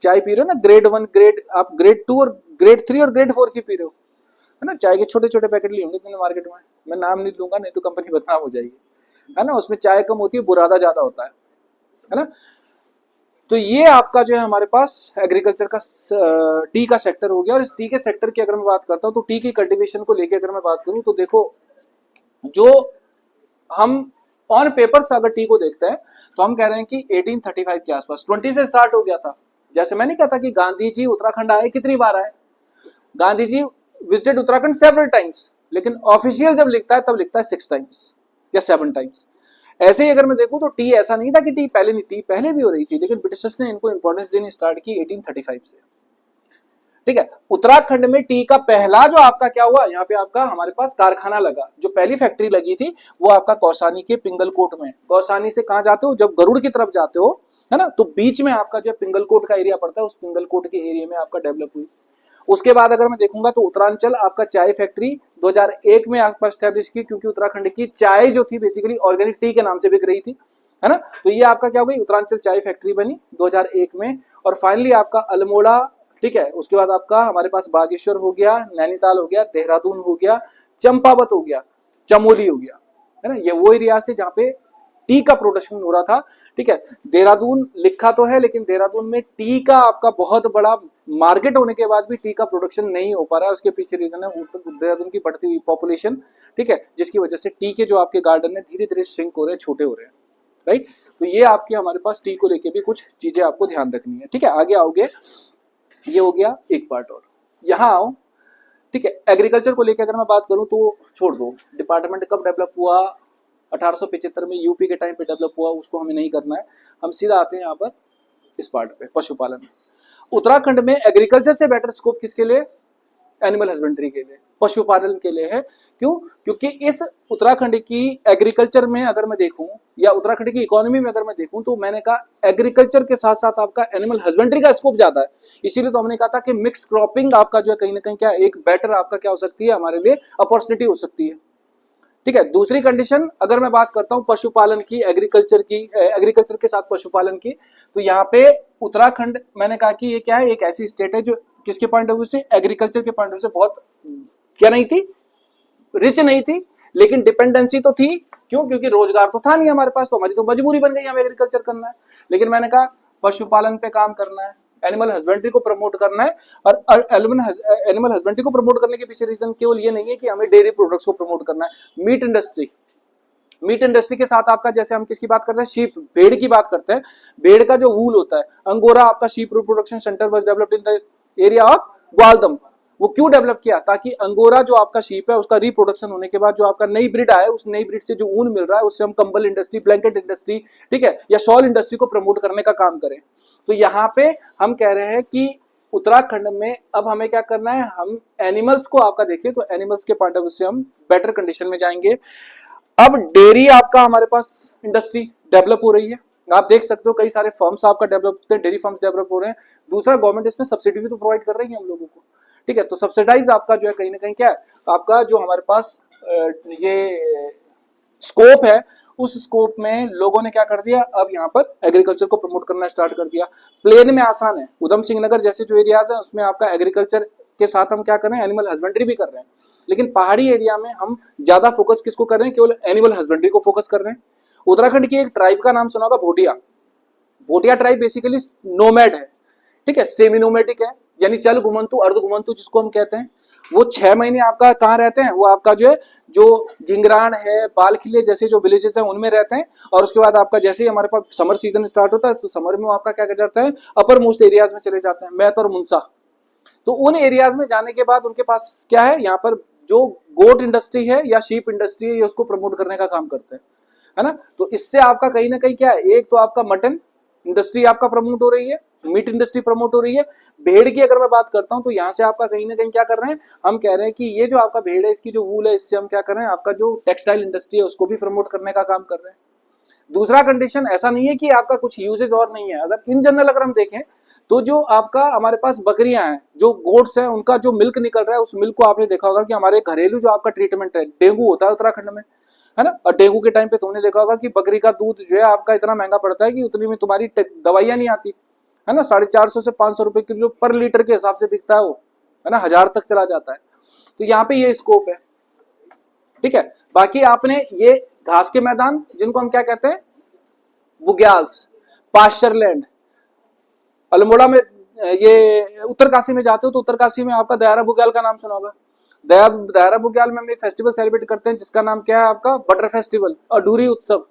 चाय पी रहे हो ना ग्रेड 1, ग्रेड, आप ग्रेड 2 और ग्रेड 3 और ग्रेड 4 की पी रहे हो, है ना। चाय के छोटे छोटे पैकेट लिए होंगे तुमने मार्केट में, मैं नाम नहीं लूंगा नहीं तो कंपनी बदनाम हो जाएगी, है ना। उसमें चाय कम होती है, बुरादा ज्यादा होता है ना। तो ये आपका जो है हमारे पास एग्रीकल्चर का टी का सेक्टर हो गया। और इस टी के सेक्टर की अगर मैं बात करता हूँ तो टी की कल्टीवेशन को लेकर अगर मैं बात करूँ तो देखो, जो हम ऑन पेपर से अगर टी को देखते हैं तो हम कह रहे हैं कि 1835 के आसपास 20 से स्टार्ट हो गया था। जैसे मैंने कहा था कि गांधी जी उत्तराखंड आए, कितनी बार आए, Gandhi ji visited Uttarakhand several times, लेकिन ऑफिशियल जब लिखता है तब लिखता है 6 टाइम्स या 7 टाइम्स। ऐसे ही अगर मैं देखूं तो टी ऐसा नहीं था कि टी पहले नहीं थी, पहले भी हो रही थी, लेकिन ब्रिटिशर्स ने इनको इंपॉर्टेंस देनी स्टार्ट की 1835 से, ठीक है। उत्तराखंड में टी का पहला जो आपका क्या हुआ, यहाँ पे आपका हमारे पास कारखाना लगा। जो पहली फैक्ट्री लगी थी वो आपका कौसानी के पिंगलकोट में। कौसानी से कहां जाते हो, जब गरुड़ की तरफ जाते हो, है ना, तो बीच में आपका जो पिंगलकोट का एरिया पड़ता है, उस पिंगलकोट के एरिया में आपका डेवलप हुई। उसके बाद अगर मैं देखूंगा तो उत्तरांचल आपका चाय फैक्ट्री 2001 में आपका स्टैब्लिश की, क्योंकि उत्तराखंड की चाय जो थी बेसिकली ऑर्गेनिक टी के नाम से बिक रही थी, है ना। तो ये आपका क्या हो गई, उत्तरांचल चाय फैक्ट्री बनी 2001 में। और फाइनली आपका अल्मोड़ा, ठीक है। उसके बाद आपका हमारे पास बागेश्वर हो गया, नैनीताल हो गया, देहरादून हो गया, चंपावत हो गया, चमोली हो गया, है ना। ये वो एरियाज थे जहाँ पे टी का प्रोडक्शन हो रहा था, ठीक है। देहरादून लिखा तो है लेकिन देहरादून में टी का आपका बहुत बड़ा मार्केट होने के बाद भी टी का प्रोडक्शन नहीं हो पा रहा है। उसके पीछे रीजन है देहरादून की बढ़ती हुई पॉपुलेशन, ठीक है, जिसकी वजह से टी के जो आपके गार्डन है धीरे धीरे श्रिंक हो रहे हैं, छोटे हो रहे हैं, राइट। तो ये आपके हमारे पास टी को लेके भी कुछ चीजें आपको ध्यान रखनी है, ठीक है। आगे आओगे, ये हो गया एक पार्ट। और यहाँ आओ, ठीक है। एग्रीकल्चर को लेकर अगर मैं बात करूं तो छोड़ दो, डिपार्टमेंट कब डेवलप हुआ, 1875 में यूपी के टाइम पे डेवलप हुआ, उसको हमें नहीं करना है। हम सीधा आते हैं यहाँ पर इस पार्ट पे, पशुपालन। उत्तराखंड में एग्रीकल्चर से बेटर स्कोप किसके लिए, एनिमल हस्बेंड्री के लिए, पशुपालन के लिए है। क्यों, क्योंकि इस उत्तराखंड की एग्रीकल्चर में अगर मैं देखूं या उत्तराखंड की इकोनॉमी में अगर मैं देखूं तो मैंने कहा एग्रीकल्चर के साथ साथ आपका एनिमल हस्बेंड्री का स्कोप ज्यादा है। इसीलिए तो हमने कहा था कि मिक्स क्रॉपिंग आपका जो है कहीं ना कहीं क्या एक बेटर आपका क्या हो सकती है, हमारे लिए अपॉर्चुनिटी हो सकती है, ठीक है। दूसरी कंडीशन अगर मैं बात करता हूं पशुपालन की, एग्रीकल्चर की, एग्रीकल्चर के साथ पशुपालन की, तो यहाँ पे उत्तराखंड मैंने कहा कि ये क्या है, एक ऐसी स्टेट है जो किसके पॉइंट ऑफ व्यू से, एग्रीकल्चर के पॉइंट ऑफ व्यू से बहुत क्या नहीं थी, रिच नहीं थी, लेकिन डिपेंडेंसी तो थी। क्यों, क्योंकि रोजगार तो था नहीं हमारे पास, तो हमारी तो मजबूरी बन गई हमें एग्रीकल्चर करना है। लेकिन मैंने कहा पशुपालन पे काम करना है, एनिमल हस्बेंड्री को प्रमोट करना है। और एनिमल हस्बेंड्री को प्रमोट करने के पीछे रीजन केवल ये नहीं है कि हमें डेयरी प्रोडक्ट्स को प्रमोट करना है, मीट इंडस्ट्री, मीट इंडस्ट्री के साथ आपका जैसे हम किसकी बात करते हैं, शीप, भेड़ की बात करते हैं। भेड़ का जो वूल होता है, अंगोरा आपका sheep reproduction centre was developed in the area of Gwaldam. वो क्यों डेवलप किया, ताकि अंगोरा जो आपका शीप है उसका रिप्रोडक्शन होने के बाद जो आपका नई ब्रीड आया, उस नई ब्रीड से जो ऊन मिल रहा है उससे हम कंबल इंडस्ट्री, ब्लैंकेट इंडस्ट्री, ठीक है, या शॉल इंडस्ट्री को प्रमोट करने का काम करें। तो यहाँ पे हम कह रहे हैं कि उत्तराखंड में अब हमें क्या करना है, हम एनिमल्स को आपका देखें तो एनिमल्स के पॉइंट ऑफ व्यू से हम बेटर कंडीशन में जाएंगे। अब डेयरी आपका हमारे पास इंडस्ट्री डेवलप हो रही है, आप देख सकते हो कई सारे फर्म्स आपका डेवलप होते हैं, डेयरी फर्म्स डेवलप हो रहे हैं। दूसरा, गवर्नमेंट इसमें सब्सिडी भी तो प्रोवाइड कर रही है हम लोगों को, ठीक है। तो सब्सिडाइज आपका जो है कहीं ना कहीं क्या है, आपका जो हमारे पास ये स्कोप है, उस स्कोप में लोगों ने क्या कर दिया, अब यहाँ पर एग्रीकल्चर को प्रमोट करना स्टार्ट कर दिया। प्लेन में आसान है, उधम सिंह नगर जैसे जो एरियाज है उसमें आपका एग्रीकल्चर के साथ हम क्या कर रहे हैं, एनिमल हस्बेंड्री भी कर रहे हैं। लेकिन पहाड़ी एरिया में हम ज्यादा फोकस किसको कर रहे हैं, केवल एनिमल हस्बेंड्री को फोकस कर रहे हैं। उत्तराखंड की एक ट्राइब का नाम सुना होगा, Bhotia. Bhotia tribe basically nomad है, ठीक है, सेमी नोमैटिक है, यानी चल घुमंतु अर्ध घुमंतु जिसको हम कहते हैं। वो 6 महीने आपका कहाँ रहते हैं, वो आपका जो है जो घिंगरान है, बालखिले जैसे जो विलेजेस हैं उनमें रहते हैं। और उसके बाद आपका जैसे ही हमारे पास समर सीजन स्टार्ट होता है तो समर में आपका क्या कर जाता है, अपर मोस्ट एरियाज में चले जाते हैं, मैत और मुंसा। तो उन एरियाज में जाने के बाद उनके पास क्या है, यहाँ पर जो गोट इंडस्ट्री है या शीप इंडस्ट्री है, उसको प्रमोट करने का काम करते हैं, है ना। तो इससे आपका कहीं ना कहीं क्या है, एक तो आपका मटन इंडस्ट्री आपका प्रमोट हो रही है, मीट इंडस्ट्री प्रमोट हो रही है। भेड़ की अगर मैं बात करता हूं तो यहाँ से आपका कहीं ना कहीं क्या कर रहे हैं, हम कह रहे हैं कि ये जो आपका भेड़ है इसकी जो वूल है, इससे हम क्या कर रहे हैं, आपका जो टेक्सटाइल इंडस्ट्री है उसको भी प्रमोट करने का काम कर रहे हैं। दूसरा कंडीशन ऐसा नहीं है कि आपका कुछ यूजेज और नहीं है, अगर इन जनरल अगर हम देखें तो जो आपका हमारे पास बकरियां हैं, जो गोट्स हैं, उनका जो मिल्क निकल रहा है, उस मिल्क को आपने देखा होगा कि हमारे घरेलू जो आपका ट्रीटमेंट है, डेंगू होता है उत्तराखंड में, है ना। और डेंगू के टाइम पे तुमने देखा होगा कि बकरी का दूध जो है आपका इतना महंगा पड़ता है कि उतनी में तुम्हारी दवाइयां नहीं आती, है ना। 450 से 500 रुपए किलो पर लीटर के हिसाब से बिकता है वो, है ना, 1000 तक चला जाता है। तो यहाँ पे ये स्कोप है, ठीक है। बाकी आपने ये घास के मैदान जिनको हम क्या कहते हैं, बुग्याल्स, पास्चर लैंड, अल्मोड़ा में, ये उत्तरकाशी में जाते हो तो उत्तरकाशी में आपका दयारा बुग्याल का नाम सुना होगा। दयारा बुग्याल में हम एक फेस्टिवल सेलिब्रेट करते हैं जिसका नाम क्या है आपका, बटर फेस्टिवल, अडूरी उत्सव।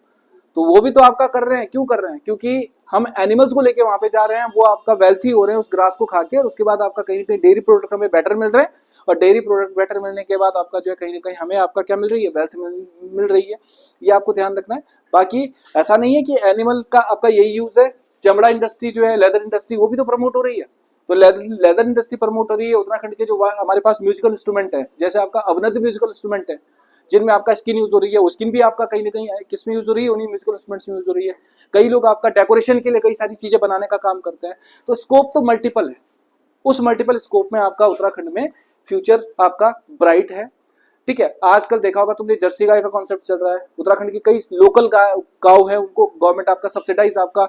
तो वो भी तो आपका कर रहे हैं, क्यों कर रहे हैं, क्योंकि हम एनिमल्स को लेके वहां पे जा रहे हैं, वो आपका वेल्थी हो रहे हैं उस ग्रास को खा के, और उसके बाद आपका कहीं ना कहीं डेयरी प्रोडक्ट हमें बेटर मिल रहे हैं। और डेयरी प्रोडक्ट बेटर मिलने के बाद आपका जो है कहीं ना कहीं हमें आपका क्या मिल रही है, वेल्थ मिल रही है। ये आपको ध्यान रखना है। बाकी ऐसा नहीं है कि एनिमल का आपका यही यूज है, चमड़ा इंडस्ट्री जो है, लेदर इंडस्ट्री, वो भी तो प्रमोट हो रही है। तो लेदर इंडस्ट्री प्रमोट हो रही है। उत्तराखंड के जो हमारे पास म्यूजिकल इंस्ट्रूमेंट है, जैसे आपका अवनद म्यूजिकल इंस्ट्रूमेंट है, जिनमें आपका स्किन यूज हो रही है, वो स्किन भी आपका कहीं ना कहीं किस में यूज हो रही है, उन्हीं म्यूजिकल इंस्ट्रूमेंट्स में यूज हो रही है। कई लोग आपका डेकोरेशन के लिए कई सारी चीजें बनाने का काम करते हैं। तो स्कोप तो मल्टीपल है, उस मल्टीपल स्कोप में आपका उत्तराखंड में फ्यूचर आपका ब्राइट है, ठीक है। आजकल देखा होगा तुमने जर्सी गाय का कॉन्सेप्ट चल रहा है, उत्तराखंड की कई लोकल गांव है, उनको गवर्नमेंट आपका सब्सिडाइज आपका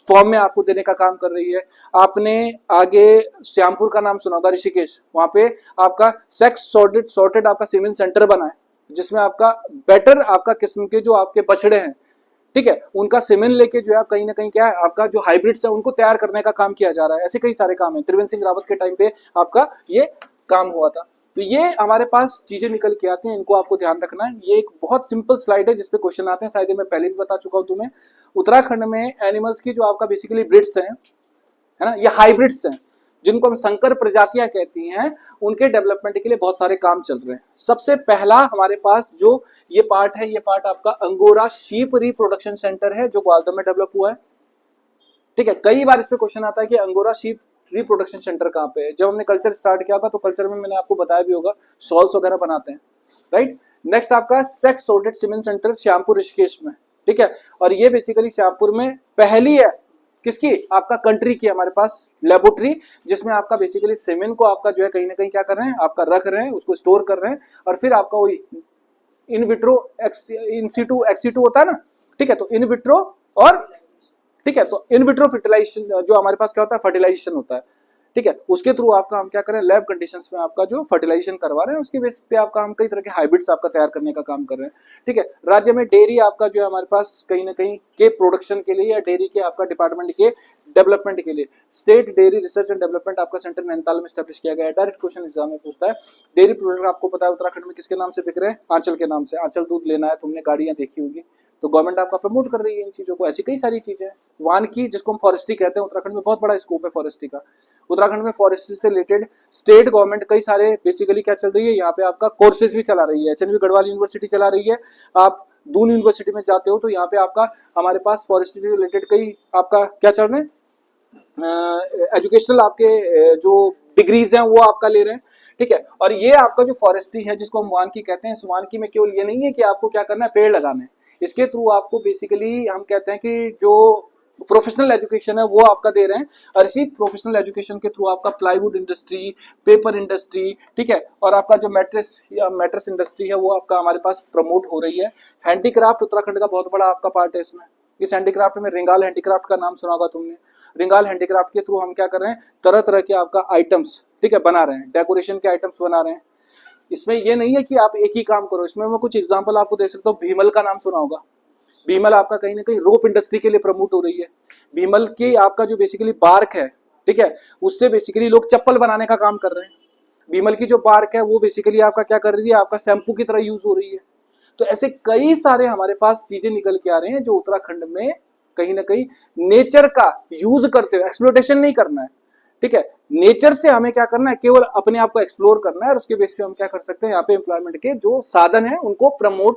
फॉर्म में आपको देने का काम कर रही है। आपने आगे श्यामपुर का नाम सुना होगा, ऋषिकेश, वहां पे आपका सेक्स सॉर्टेड आपका सीमेंट सेंटर बना है, जिसमें आपका बेटर आपका किस्म के जो आपके बछड़े हैं, ठीक है, उनका सीमेन लेके जो है आप कहीं ना कहीं क्या है आपका जो हाइब्रिड्स है उनको तैयार करने का काम किया जा रहा है। ऐसे कई सारे काम है, त्रिवेंद्र सिंह रावत के टाइम पे आपका ये काम हुआ था। तो ये हमारे पास चीजें निकल के आती हैं, इनको आपको ध्यान रखना है। ये एक बहुत सिंपल स्लाइड है जिसपे क्वेश्चन आते हैं, शायद मैं पहले भी बता चुका हूं तुम्हें। उत्तराखंड में एनिमल्स की जो आपका बेसिकली ब्रिड्स है ना, ये हाइब्रिड्स हैं जिनको हम संकर प्रजातियां कहती हैं, उनके डेवलपमेंट के लिए बहुत सारे काम चल रहे हैं। सबसे पहला हमारे पास जो ये पार्ट है, ये पार्ट आपका अंगोरा शीप रिप्रोडक्शन सेंटर है जो ग्वालियर में डेवलप हुआ है। ठीक है, कई बार इस पे क्वेश्चन आता है कि अंगोरा शीप रिप्रोडक्शन सेंटर कहाँ पे है। जब हमने कल्चर स्टार्ट किया था तो कल्चर में मैंने आपको बताया भी होगा, शॉल्स वगैरह बनाते हैं, राइट। नेक्स्ट आपका सेक्स सॉर्टेड सीमेन सेंटर श्यामपुर ऋषिकेश में, ठीक है। और ये बेसिकली श्यामपुर में पहली है किसकी, आपका कंट्री की हमारे पास लेबोरेटरी, जिसमें आपका बेसिकली सीमेन को आपका जो है कहीं ना कहीं क्या कर रहे हैं, आपका रख रहे हैं, उसको स्टोर कर रहे हैं, और फिर आपका वही इन विट्रो इंसिटू एक्सिटू होता है ना, ठीक है। तो इन विट्रो और ठीक है, तो इन विट्रो फर्टिलाइजेशन जो हमारे पास क्या होता है, फर्टिलाइजेशन होता है, ठीक है। उसके थ्रू आपका हम क्या करें, लैब कंडीशंस में आपका जो फर्टिलाइजेशन करवा रहे हैं, उसके बेस पे आपका हम कई तरह के हाइब्रिड्स आपका तैयार करने का काम कर रहे हैं, ठीक है। राज्य में डेयरी आपका जो है हमारे पास कहीं ना कहीं के प्रोडक्शन के लिए या डेयरी के आपका डिपार्टमेंट के डेवलपमेंट के लिए state dairy research and development आपका सेंटर नैनीताल में स्टैब्लिश किया गया है। डायरेक्ट क्वेश्चन एग्जाम में पूछता है, डेयरी प्रोडक्ट आपको पता है उत्तराखंड में किसके नाम से बिक रहे हैं, आंचल के नाम से। आंचल दूध लेना है, तुमने गाड़ियां देखी होगी, तो गवर्नमेंट आपका प्रमोट कर रही है इन चीजों को। ऐसी कई सारी चीजें, वान की जिसको हम फॉरेस्ट्री कहते हैं, उत्तराखंड में बहुत बड़ा स्कोप है फॉरेस्ट्री का। उत्तराखंड में फॉरेस्ट्री से रिलेटेड स्टेट गवर्नमेंट कई सारे बेसिकली क्या चल रही है, यहाँ पे आपका कोर्सेज भी चला रही है। एचएनवी गढ़वाल यूनिवर्सिटी चला रही है, आप दून यूनिवर्सिटी में जाते हो तो यहाँ पे आपका हमारे पास फॉरेस्ट्री से रिलेटेड कई आपका क्या चल रहे हैं, एजुकेशनल आपके जो डिग्रीज हैं वो आपका ले रहे हैं, ठीक है। और ये आपका जो फॉरेस्ट्री है जिसको हम वानकी कहते हैं, इस वानकी में केवल ये नहीं है कि आपको क्या करना है, पेड़ लगाना है। इसके थ्रू आपको बेसिकली हम कहते हैं कि जो प्रोफेशनल एजुकेशन है वो आपका दे रहे हैं, और इसी प्रोफेशनल एजुकेशन के थ्रू आपका प्लाईवुड इंडस्ट्री, पेपर इंडस्ट्री, ठीक है, और आपका जो मैट्रेस इंडस्ट्री है वो आपका हमारे पास प्रमोट हो रही है। हैंडीक्राफ्ट उत्तराखंड का बहुत बड़ा आपका पार्ट है इसमें। इस हैंडीक्राफ्ट में रिंगाल हैंडीक्राफ्ट का नाम सुना होगा तुमने। रिंगाल हैंडीक्राफ्ट के थ्रू हम क्या कर रहे हैं, तरह तरह के आपका आइटम्स, ठीक है, बना रहे हैं, डेकोरेशन के आइटम्स बना रहे हैं। इसमें ये नहीं है कि आप एक ही काम करो, इसमें मैं कुछ एग्जांपल आपको दे सकता हूँ। भीमल का नाम सुना होगा, भीमल आपका कहीं ना कहीं रोप इंडस्ट्री के लिए प्रमोट हो रही है। भीमल की आपका जो बेसिकली बार्क है, ठीक है, उससे बेसिकली लोग चप्पल बनाने का काम कर रहे हैं। भीमल की जो बार्क है वो बेसिकली आपका क्या कर रही है, आपका शैम्पू की तरह यूज हो रही है। तो ऐसे कई सारे हमारे पास चीजें निकल के आ रहे हैं जो उत्तराखंड में कहीं ना कहीं नेचर का यूज करते हुए, एक्सप्लोटेशन नहीं करना है, ठीक है, नेचर से हमें क्या करना है, केवल अपने आप को एक्सप्लोर करना है, और उसके बेस पे हम क्या कर सकते हैं, यहाँ पे एम्प्लॉयमेंट के जो साधन है उनको प्रमोट